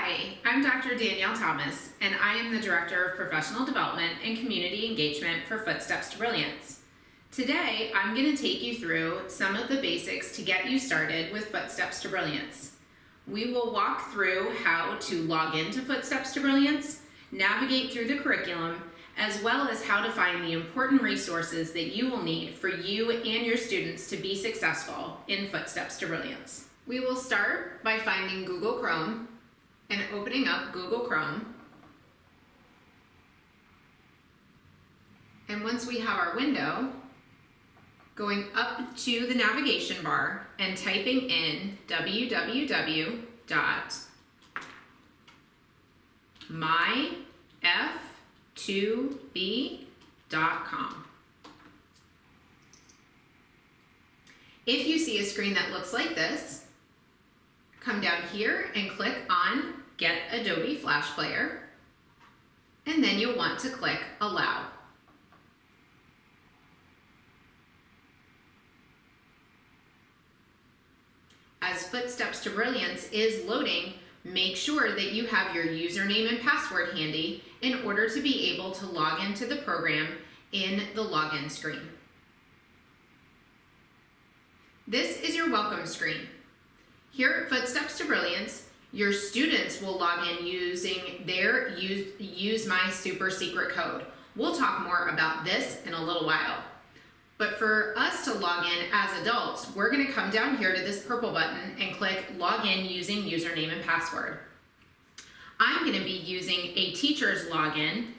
Hi, I'm Dr. Danielle Thomas, and I am the Director of Professional Development and Community Engagement for Footsteps to Brilliance. Today, I'm going to take you through some of the basics to get you started with Footsteps to Brilliance. We will walk through how to log into Footsteps to Brilliance, navigate through the curriculum, as well as how to find the important resources that you will need for you and your students to be successful in Footsteps to Brilliance. We will start by finding Google Chrome and opening up Google Chrome. And once we have our window, going up to the navigation bar and typing in www.myf2b.com. If you see a screen that looks like this, come down here and click on Get Adobe Flash Player, and then you'll want to click Allow. As Footsteps to Brilliance is loading, make sure that you have your username and password handy in order to be able to log into the program in the login screen. This is your welcome screen. Here at Footsteps to Brilliance, your students will log in using their Use My Super Secret code. We'll talk more about this in a little while. But for us to log in as adults, we're going to come down here to this purple button and click Log In using username and password. I'm going to be using a teacher's login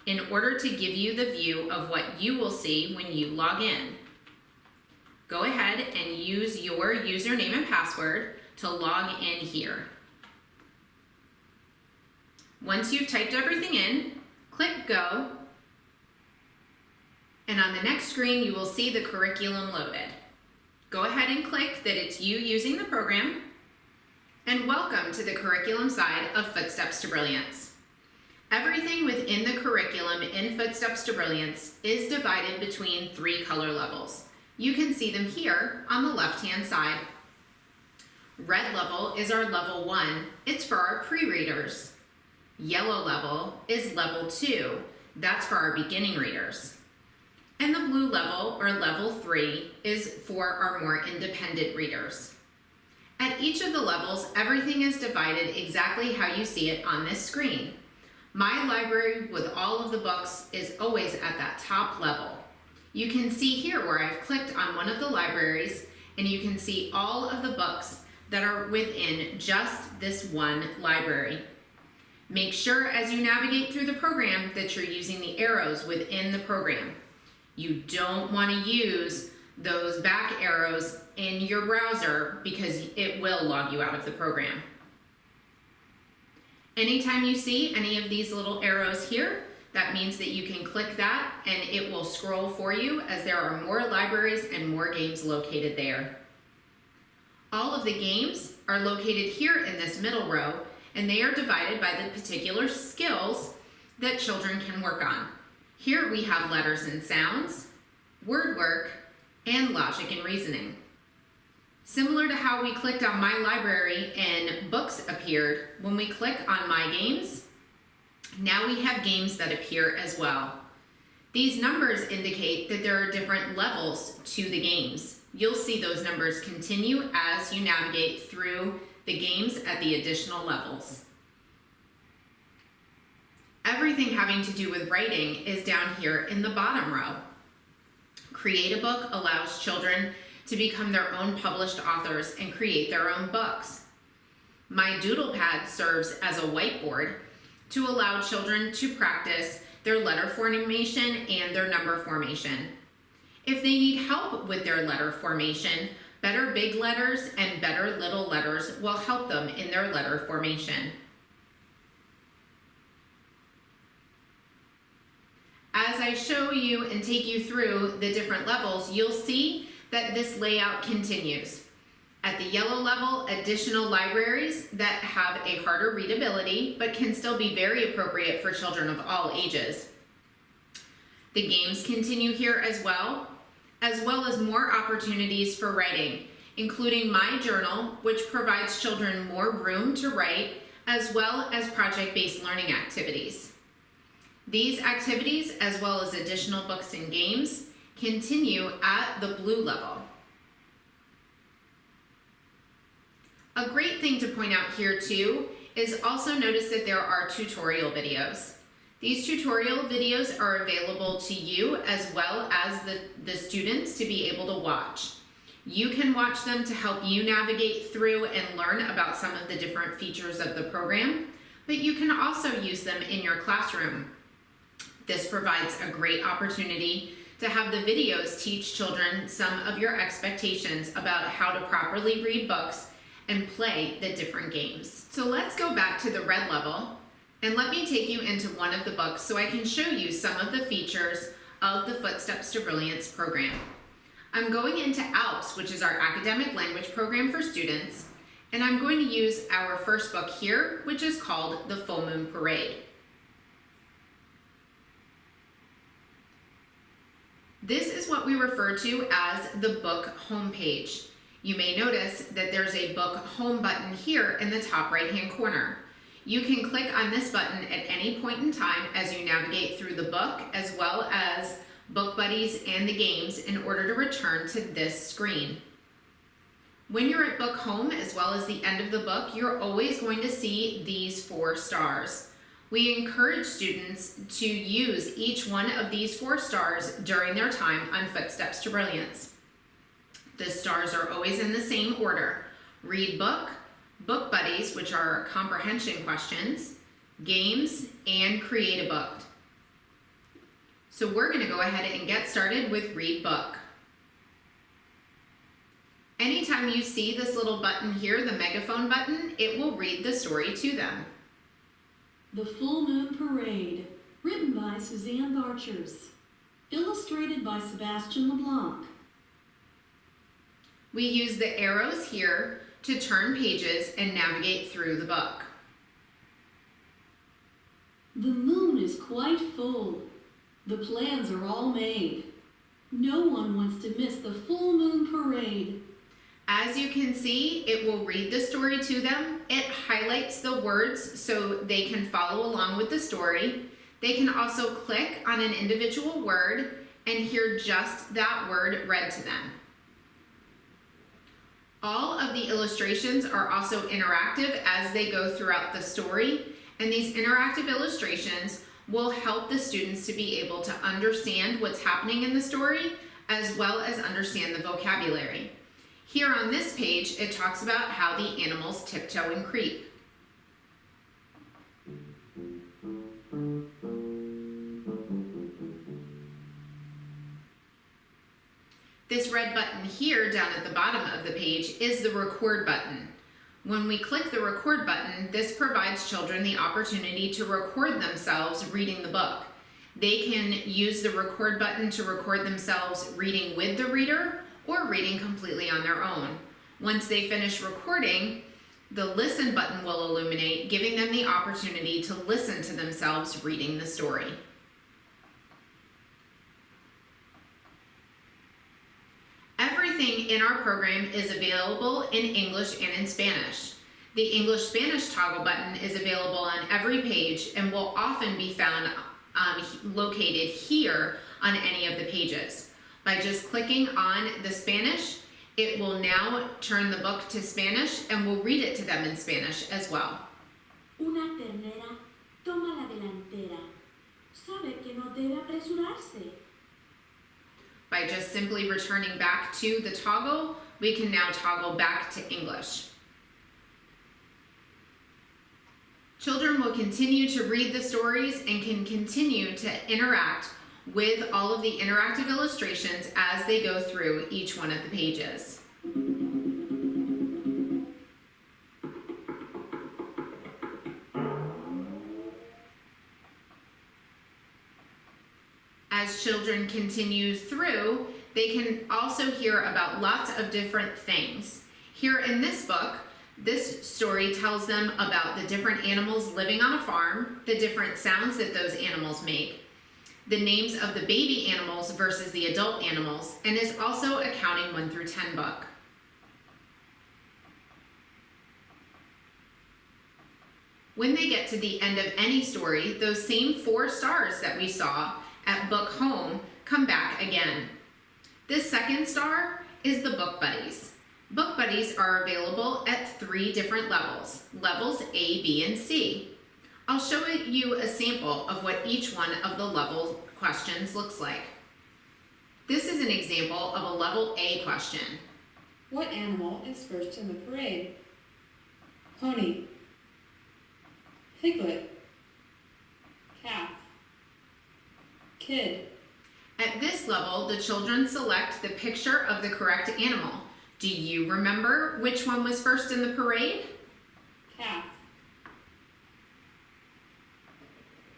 in order to give you the view of what you will see when you log in. Go ahead and use your username and password to log in here. Once you've typed everything in, click Go, and on the next screen you will see the curriculum loaded. Go ahead and click that it's you using the program, and welcome to the curriculum side of Footsteps to Brilliance. Everything within the curriculum in Footsteps to Brilliance is divided between 3 color levels. You can see them here on the left-hand side. Red level is our level 1. It's for our pre-readers. Yellow level is level 2. That's for our beginning readers. And the blue level, or level 3, is for our more independent readers. At each of the levels, everything is divided exactly how you see it on this screen. My library with all of the books is always at that top level. You can see here where I've clicked on one of the libraries, and you can see all of the books that are within just this one library. Make sure as you navigate through the program that you're using the arrows within the program. You don't want to use those back arrows in your browser because it will log you out of the program. Anytime you see any of these little arrows here, that means that you can click that and it will scroll for you as there are more libraries and more games located there. All of the games are located here in this middle row, and they are divided by the particular skills that children can work on. Here we have letters and sounds, word work, and logic and reasoning. Similar to how we clicked on My Library and books appeared, when we click on My Games, now we have games that appear as well. These numbers indicate that there are different levels to the games. You'll see those numbers continue as you navigate through the games at the additional levels. Everything having to do with writing is down here in the bottom row. Create a Book allows children to become their own published authors and create their own books. My Doodle Pad serves as a whiteboard to allow children to practice their letter formation and their number formation. If they need help with their letter formation, Better Big Letters and Better Little Letters will help them in their letter formation. As I show you and take you through the different levels, you'll see that this layout continues. At the yellow level, additional libraries that have a harder readability but can still be very appropriate for children of all ages. The games continue here as well as more opportunities for writing, including My Journal, which provides children more room to write, as well as project-based learning activities. These activities, as well as additional books and games, continue at the blue level. A great thing to point out here too is also notice that there are tutorial videos. These tutorial videos are available to you as well as the students to be able to watch. You can watch them to help you navigate through and learn about some of the different features of the program, but you can also use them in your classroom. This provides a great opportunity to have the videos teach children some of your expectations about how to properly read books and play the different games. So let's go back to the red level and let me take you into one of the books so I can show you some of the features of the Footsteps to Brilliance program. I'm going into ALPS, which is our academic language program for students, and I'm going to use our first book here, which is called The Full Moon Parade. This is what we refer to as the book homepage. You may notice that there's a book home button here in the top right-hand corner. You can click on this button at any point in time as you navigate through the book, as well as Book Buddies and the games, in order to return to this screen. When you're at book home, as well as the end of the book, you're always going to see these 4 stars. We encourage students to use each one of these 4 stars during their time on Footsteps to Brilliance. The stars are always in the same order: read book, Book Buddies, which are comprehension questions, games, and create a book. So we're going to go ahead and get started with read book. Anytime you see this little button here, the megaphone button, it will read the story to them. The Full Moon Parade, written by Suzanne Barchers, illustrated by Sebastian LeBlanc. We use the arrows here to turn pages and navigate through the book. The moon is quite full. The plans are all made. No one wants to miss the Full Moon Parade. As you can see, it will read the story to them. It highlights the words so they can follow along with the story. They can also click on an individual word and hear just that word read to them. All of the illustrations are also interactive as they go throughout the story, and these interactive illustrations will help the students to be able to understand what's happening in the story, as well as understand the vocabulary. Here on this page, it talks about how the animals tiptoe and creep. This red button here down at the bottom of the page is the record button. When we click the record button, this provides children the opportunity to record themselves reading the book. They can use the record button to record themselves reading with the reader or reading completely on their own. Once they finish recording, the listen button will illuminate, giving them the opportunity to listen to themselves reading the story. Everything in our program is available in English and in Spanish. The English-Spanish toggle button is available on every page and will often be found located here on any of the pages. By just clicking on the Spanish, it will now turn the book to Spanish and will read it to them in Spanish as well. Una ternera toma la delantera. Sabe que no debe apresurarse. By just simply returning back to the toggle, we can now toggle back to English. Children will continue to read the stories and can continue to interact with all of the interactive illustrations as they go through each one of the pages. As children continue through, they can also hear about lots of different things. Here in this book, this story tells them about the different animals living on a farm, the different sounds that those animals make, the names of the baby animals versus the adult animals, and is also a counting 1 through 10 book. When they get to the end of any story, those same 4 stars that we saw at Book Home come back again. This second star is the Book Buddies. Book Buddies are available at 3 different levels, levels A, B, and C. I'll show you a sample of what each one of the level questions looks like. This is an example of a level A question. What animal is first in the parade? Pony, piglet, calf, kid. At this level, the children select the picture of the correct animal. Do you remember which one was first in the parade? Calf.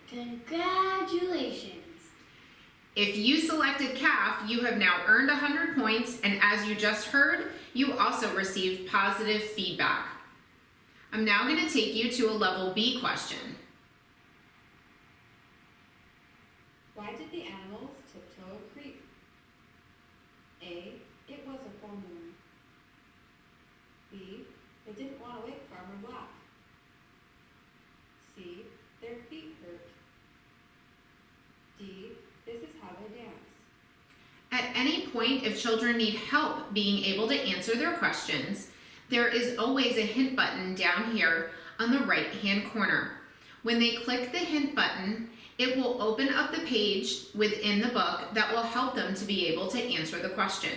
Congratulations! If you selected calf, you have now earned 100 points, and as you just heard, you also received positive feedback. I'm now going to take you to a level B question. Why did the animals tiptoe a creep? A. It was a full moon. B. They didn't want to wake Farmer Black. C. Their feet hurt. D. This is how they dance. At any point, if children need help being able to answer their questions, there is always a hint button down here on the right-hand corner. When they click the hint button, it will open up the page within the book that will help them to be able to answer the question.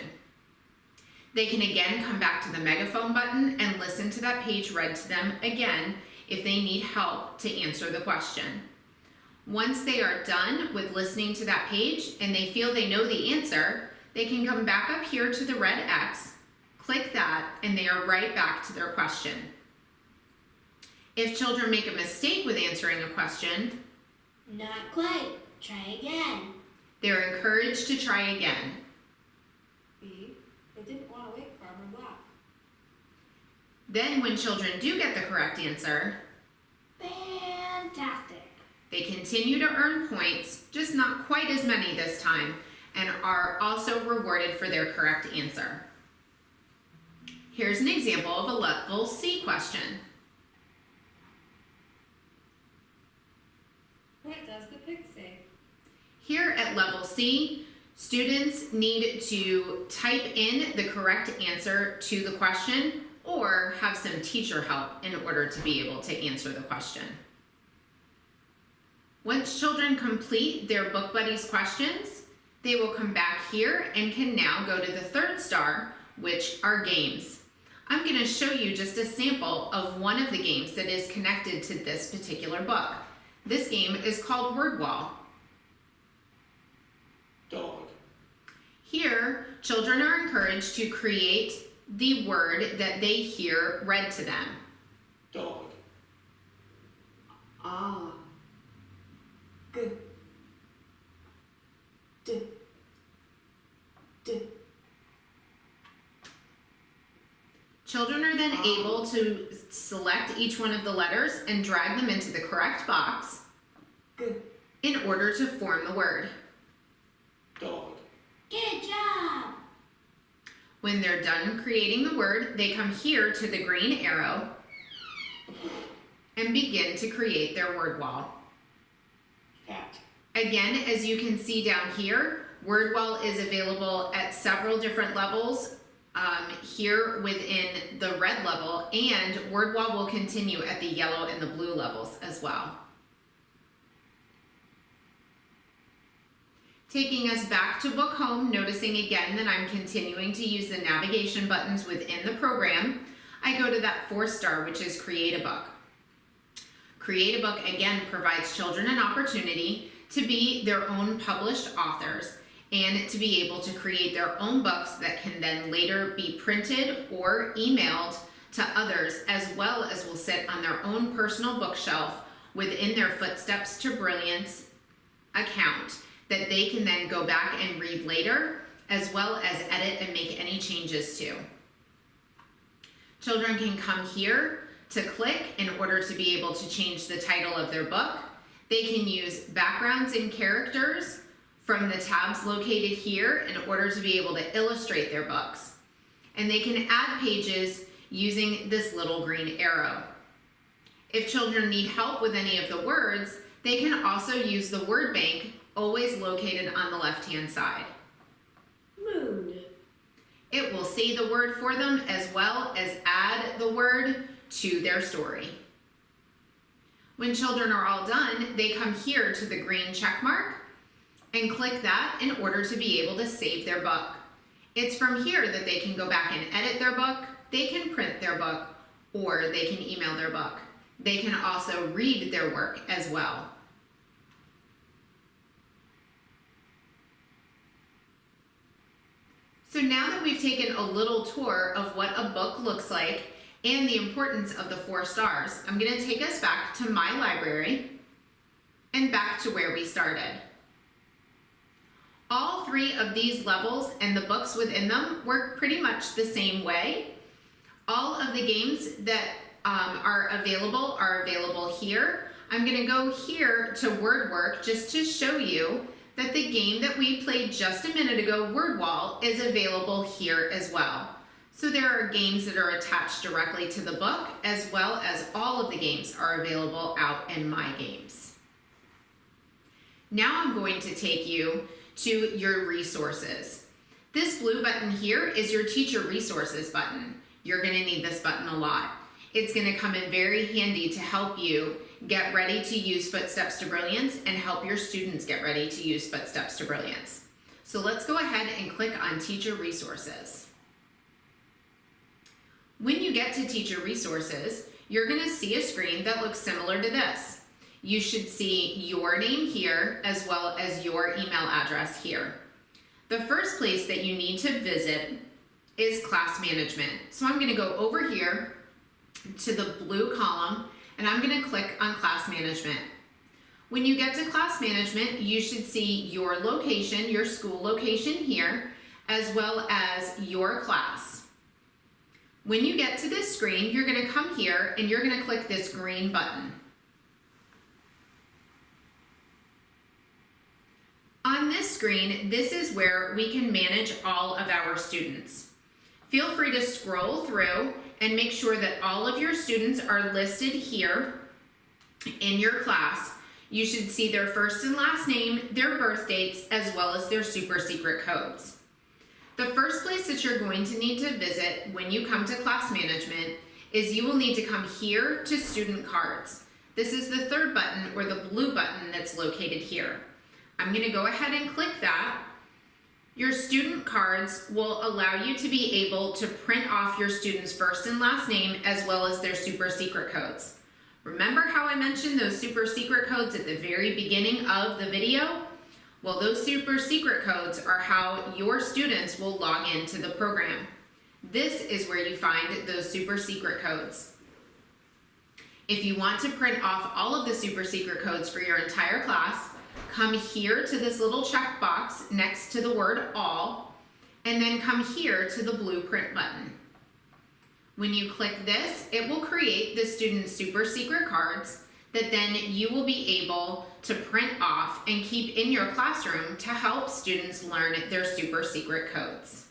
They can again come back to the megaphone button and listen to that page read to them again if they need help to answer the question. Once they are done with listening to that page and they feel they know the answer, they can come back up here to the red X, click that, and they are right back to their question. If children make a mistake with answering a question, Not quite. Try again. they're encouraged to try again. B. They didn't want to wake Farmer Black. Then when children do get the correct answer, Fantastic. they continue to earn points, just not quite as many this time, and are also rewarded for their correct answer. Here's an example of a level C question. What does the pig say? Here at level C, students need to type in the correct answer to the question or have some teacher help in order to be able to answer the question. Once children complete their Book Buddies questions, they will come back here and can now go to the 3rd star, which are games. I'm going to show you just a sample of one of the games that is connected to this particular book. This game is called Word Wall. Dog, Here, children are encouraged to create the word that they hear read to them. dog, Ah. G. D. D. Children are then able to select each one of the letters and drag them into the correct box G. in order to form the word. dog, Good job. When they're done creating the word, they come here to the green arrow and begin to create their word wall. cat, Again, as you can see down here, word wall is available at several different levels here within the red level, and word wall will continue at the yellow and the blue levels as well. Taking us back to Book Home, noticing again that I'm continuing to use the navigation buttons within the program, I go to that 4th star, which is Create a Book. Create a Book again provides children an opportunity to be their own published authors and to be able to create their own books that can then later be printed or emailed to others, as well as will sit on their own personal bookshelf within their Footsteps to Brilliance account that they can then go back and read later, as well as edit and make any changes to. Children can come here to click in order to be able to change the title of their book. They can use backgrounds and characters from the tabs located here in order to be able to illustrate their books. And they can add pages using this little green arrow. If children need help with any of the words, they can also use the word bank, always located on the left-hand side. Moon. It will say the word for them as well as add the word to their story. When children are all done, they come here to the green check mark and click that in order to be able to save their book. It's from here that they can go back and edit their book, they can print their book, or they can email their book. They can also read their work as well. So now that we've taken a little tour of what a book looks like and the importance of the 4 stars, I'm going to take us back to my library and back to where we started. All 3 of these levels and the books within them work pretty much the same way. All of the games that are available here. I'm going to go here to word work just to show you that the game that we played just a minute ago, Word Wall, is available here as well. So there are games that are attached directly to the book, as well as all of the games are available out in My Games. Now I'm going to take you to your resources. This blue button here is your teacher resources button. You're going to need this button a lot. It's going to come in very handy to help you get ready to use Footsteps to Brilliance and help your students get ready to use Footsteps to Brilliance. So let's go ahead and click on Teacher Resources. When you get to Teacher Resources, you're going to see a screen that looks similar to this. You should see your name here as well as your email address here. The first place that you need to visit is Class Management. So I'm going to go over here to the blue column and I'm going to click on Class Management. When you get to Class Management, you should see your location, your school location here, as well as your class. When you get to this screen, you're going to come here and you're going to click this green button. On this screen, this is where we can manage all of our students. Feel free to scroll through and make sure that all of your students are listed here in your class. You should see their first and last name, their birth dates, as well as their super secret codes. The first place that you're going to need to visit when you come to Class Management is you will need to come here to Student Cards. This is the 3rd button or the blue button that's located here. I'm going to go ahead and click that. Your student cards will allow you to be able to print off your student's first and last name as well as their super secret codes. Remember how I mentioned those super secret codes at the very beginning of the video? Well, those super secret codes are how your students will log into the program. This is where you find those super secret codes. If you want to print off all of the super secret codes for your entire class, come here to this little checkbox next to the word all, and then come here to the blue print button. When you click this, it will create the student's super secret cards that then you will be able to print off and keep in your classroom to help students learn their super secret codes.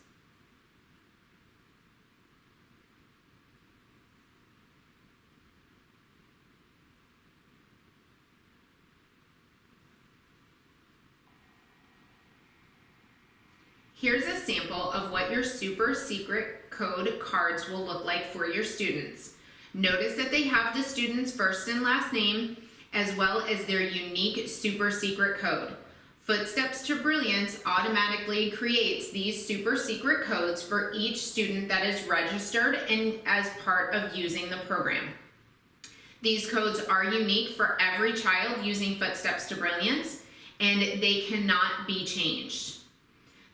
Here's a sample of what your super secret code cards will look like for your students. Notice that they have the student's first and last name as well as their unique super secret code. Footsteps to Brilliance automatically creates these super secret codes for each student that is registered and as part of using the program. These codes are unique for every child using Footsteps to Brilliance and they cannot be changed.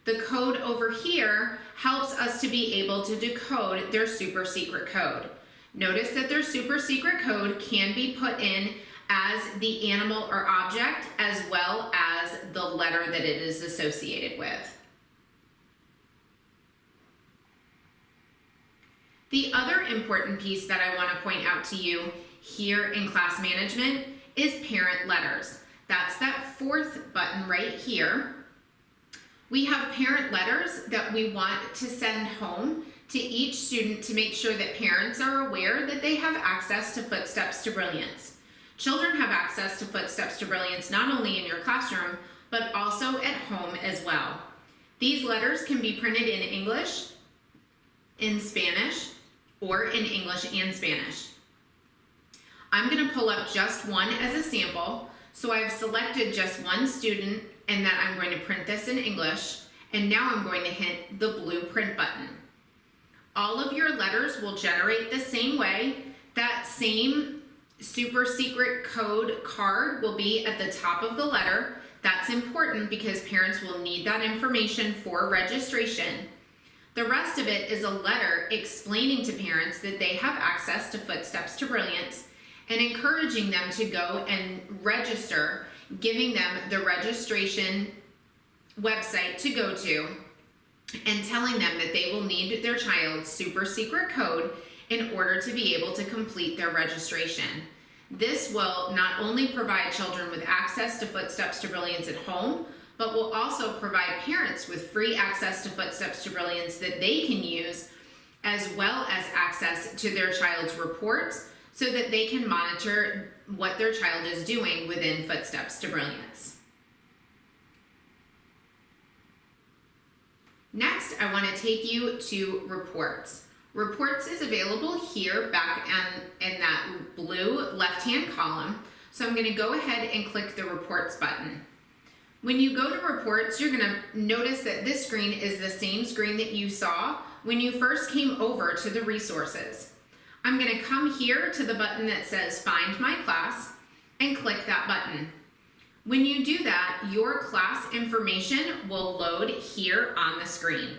The code over here helps us to be able to decode their super secret code. Notice that their super secret code can be put in as the animal or object as well as the letter that it is associated with. The other important piece that I want to point out to you here in Class Management is parent letters. That's that 4th button right here. We have parent letters that we want to send home to each student to make sure that parents are aware that they have access to Footsteps to Brilliance. Children have access to Footsteps to Brilliance not only in your classroom, but also at home as well. These letters can be printed in English, in Spanish, or in English and Spanish. I'm going to pull up just one as a sample, so I've selected just one student and that I'm going to print this in English, and now I'm going to hit the blue print button. All of your letters will generate the same way. That same super secret code card will be at the top of the letter. That's important because parents will need that information for registration. The rest of it is a letter explaining to parents that they have access to Footsteps to Brilliance and encouraging them to go and register, giving them the registration website to go to, and telling them that they will need their child's super secret code in order to be able to complete their registration. This will not only provide children with access to Footsteps to Brilliance at home, but will also provide parents with free access to Footsteps to Brilliance that they can use, as well as access to their child's reports so that they can monitor what their child is doing within Footsteps to Brilliance. Next, I want to take you to reports. Reports is available here back in that blue left-hand column. So I'm going to go ahead and click the reports button. When you go to reports, you're going to notice that this screen is the same screen that you saw when you first came over to the resources. I'm going to come here to the button that says Find My Class and click that button. When you do that, your class information will load here on the screen.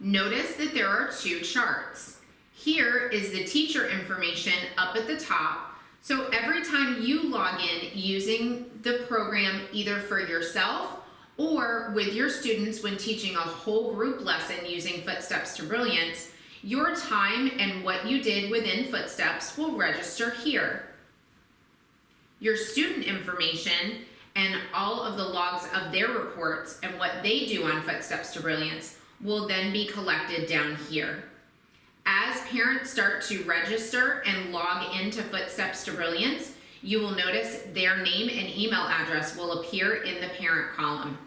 Notice that there are two charts. Here is the teacher information up at the top. So every time you log in using the program, either for yourself or with your students when teaching a whole group lesson using Footsteps to Brilliance, your time and what you did within Footsteps will register here. Your student information and all of the logs of their reports and what they do on Footsteps to Brilliance will then be collected down here. As parents start to register and log into Footsteps to Brilliance, you will notice their name and email address will appear in the parent column.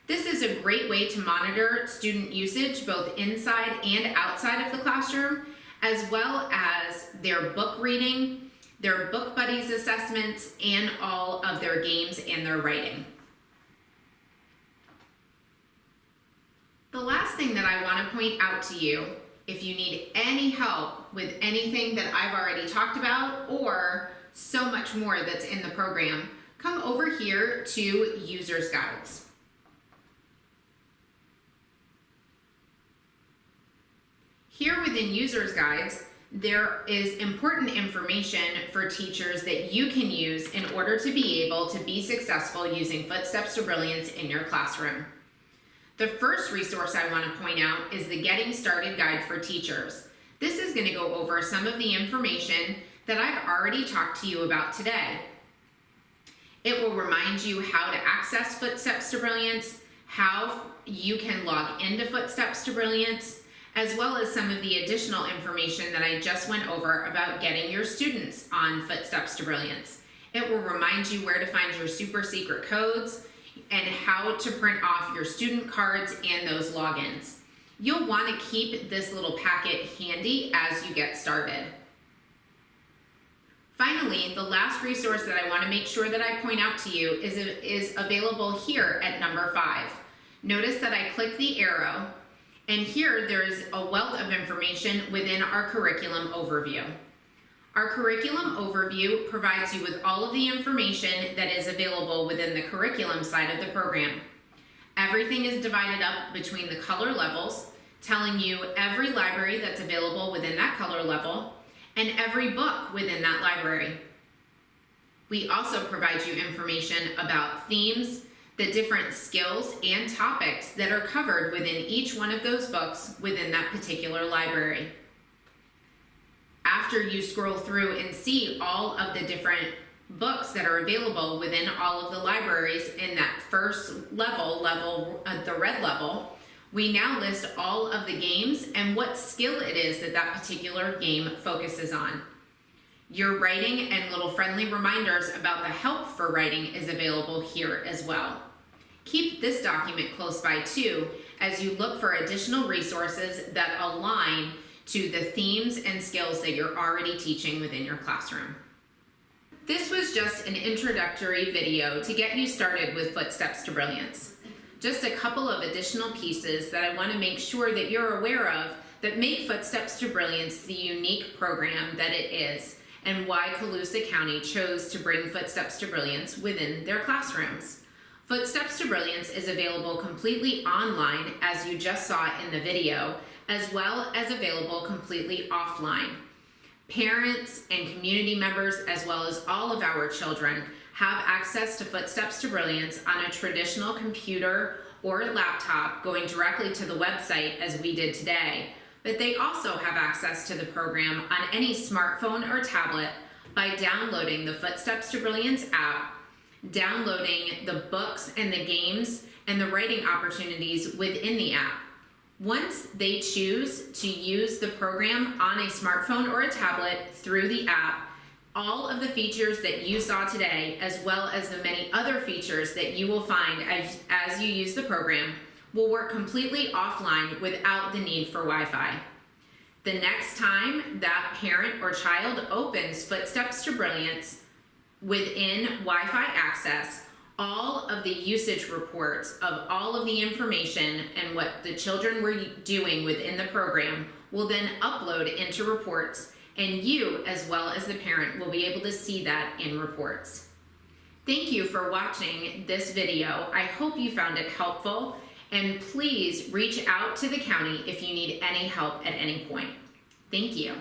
This is a great way to monitor student usage both inside and outside of the classroom, as well as their book reading, their book buddies assessments, and all of their games and their writing. The last thing that I want to point out to you, if you need any help with anything that I've already talked about or so much more that's in the program, come over here to User's Guides. Here within User's Guides, there is important information for teachers that you can use in order to be able to be successful using Footsteps to Brilliance in your classroom. The first resource I want to point out is the Getting Started Guide for Teachers. This is going to go over some of the information that I've already talked to you about today. It will remind you how to access Footsteps to Brilliance, how you can log into Footsteps to Brilliance, as well as some of the additional information that I just went over about getting your students on Footsteps to Brilliance. It will remind you where to find your super secret codes and how to print off your student cards and those logins. You'll want to keep this little packet handy as you get started. Finally, the last resource that I want to make sure that I point out to you is available here at number 5. Notice that I click the arrow, and here there's a wealth of information within our curriculum overview. Our curriculum overview provides you with all of the information that is available within the curriculum side of the program. Everything is divided up between the color levels, telling you every library that's available within that color level and every book within that library. We also provide you information about themes, the different skills and topics that are covered within each one of those books within that particular library. After you scroll through and see all of the different books that are available within all of the libraries in that first level, the red level, We now list all of the games and what skill it is that that particular game focuses on. Your writing and little friendly reminders about the help for writing is available here as well. Keep this document close by too as you look for additional resources that align to the themes and skills that you're already teaching within your classroom. This was just an introductory video to get you started with Footsteps to Brilliance. Just a couple of additional pieces that I want to make sure that you're aware of that make Footsteps to Brilliance the unique program that it is, and why Colusa County chose to bring Footsteps to Brilliance within their classrooms. Footsteps to Brilliance is available completely online, as you just saw in the video, as well as available completely offline. Parents and community members, as well as all of our children, have access to Footsteps to Brilliance on a traditional computer or laptop going directly to the website as we did today, but they also have access to the program on any smartphone or tablet by downloading the Footsteps to Brilliance app, downloading the books and the games and the writing opportunities within the app. Once they choose to use the program on a smartphone or a tablet through the app, all of the features that you saw today, as well as the many other features that you will find as you use the program, will work completely offline without the need for Wi-Fi. The next time that parent or child opens Footsteps to Brilliance within Wi-Fi access, all of the usage reports of all of the information and what the children were doing within the program will then upload into reports, and you, as well as the parent, will be able to see that in reports. Thank you for watching this video. I hope you found it helpful, and please reach out to the county if you need any help at any point. Thank you.